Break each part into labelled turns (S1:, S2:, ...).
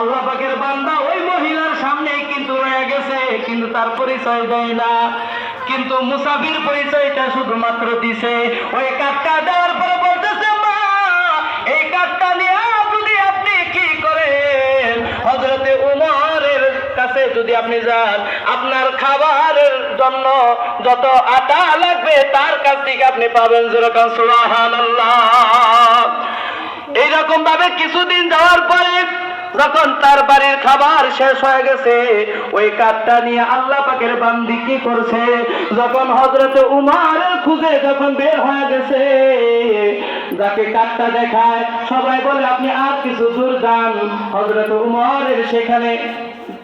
S1: আল্লাহ পাকের বান্দা ওই মহিলার সামনে কিন্তু রয়ে গেছে, কিন্তু তার পরিচয় দেয় না, কিন্তু মুসাফির পরিচয়টা শুধুমাত্র দিছে। ওই কাঠটা দেওয়ার পরে বলতেছে, মা এই কাঠটা নিয়ে যদি আপনি কি করেন, হযরতে উমরের কাছে যদি আপনি যান, আপনার খাবারের জন্য যত আটা লাগবে তার কাছ থেকে আপনি পাবেন। যেরকম সুবহানাল্লাহ। এইরকম ভাবে কিছুদিন যাওয়ার পরে যখন তার বাড়ির খাবার শেষ হয়ে গেছে, ওই কাঠটা নিয়ে আল্লাহ পাকের বান্দি কি করছে, যখন হযরতে উমরের খুঁজে যখন বের হয়ে গেছে, যাকে কাঠটা দেখায় সবাই বলে আপনি আর কিছু দূর যান, হযরতে উমরের সেখানে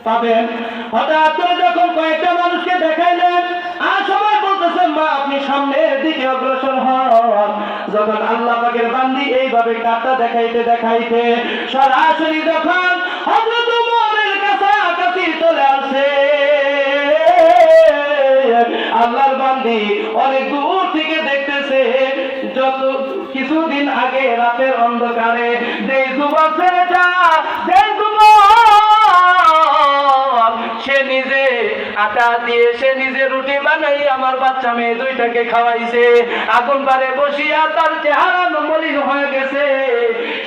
S1: পাবেন। হঠাৎ করে যখন কয়েকটা মানুষকে দেখাইলেন, আর সবাই বলতেছেন মা আপনি সামনের দিকে অগ্রসর হন। যখন আল্লাহ পাকের বান্দি এইভাবে কাঠটা দেখাইতে দেখাইতে সরাসরি যখন হযরত উমরের কাছাকাছি চলে আসে, আল্লাহর বান্দি অনেক দূর থেকে দেখতেছে, যত কিছুদিন আগে রাতের অন্ধকারে যে যুবক ছেলেটা, যে সে নিজে আটা দিয়ে সে নিজে রুটি বানাই আমার বাচ্চা মেয়ে দুইটাকে খাওয়াইছে, আগুন পারে বসিয়া তার চেহারা মলিন হয়ে গেছে,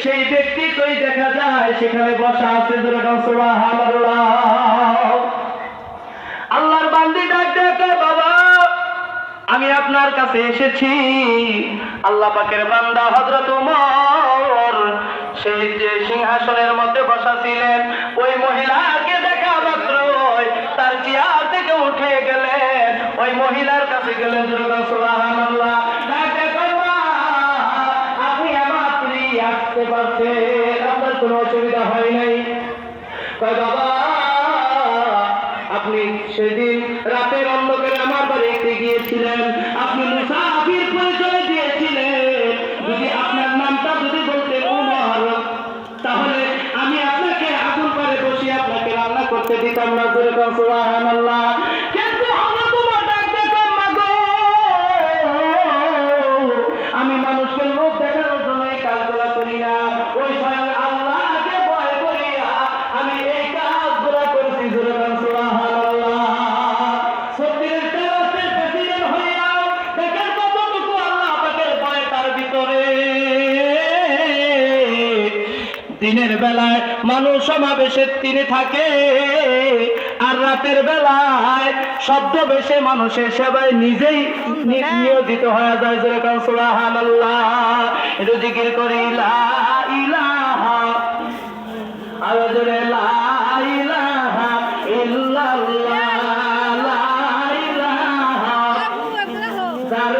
S1: সেই ব্যক্তিকেই দেখা যায় সেখানে বসা আছে। সুবহানাল্লাহ। আল্লাহর বান্দি ডাক ডাকে, বাবা আমি আপনার কাছে এসেছি। আল্লাহ পাকের বান্দা হযরত উমর সেই যে সিংহাসনের মধ্যে বসা ছিলেন, ওই মহিলাকে দেখা মাত্রই তার চেয়ার থেকে উঠে গেলেন, ওই মহিলার কাছে গেলেন। সুবহানাল্লাহ। আপনি আমার স্ত্রী আসতে পারছেন, আপনার কোনো অসুবিধা হয় নাই? কয় বাবা আপনি সেদিন রাতের অন্ধকারে আমার বাড়িতে গিয়েছিলেন, আপনি মুসাফির পরিচয় দিয়েছিলেন, যদি আপনার নামটা যদি বলতেন উমর, তাহলে আমি আপনাকে আগুন পারে বসিয়ে আপনাকে রান্না করতে দিতাম না। সুবহানাল্লাহ। কিন্তু আমরা তোমার ডাক দেখলাম না গো, আমি মানুষকে লোক দেখানোর জন্য এই কাজগুলা করি না, ওই স্বয়ং আল্লাহকে ভয় করিয়া আমি এই কাজগুলা করছি। সুবহানাল্লাহ। সত্যের তেরোশের প্রেসিডেন্ট হইয়া দেখেন কতটুকু আল্লাহ পাকের ভয় তার ভিতরে। দিনের বেলায় মানুষ সমাবেশে তিনি থাকে, আর রাতের বেলায় শব্দ বেশে মানুষের সেবায় নিজেই নিয়োজিত হয়ে যায়। যেরকম সুবহানাল্লাহ। একটু জিকির করি লা ইলাহা, আরো জোরে লা ইলাহা ইল্লাল্লাহ, লা ইলাহা, যার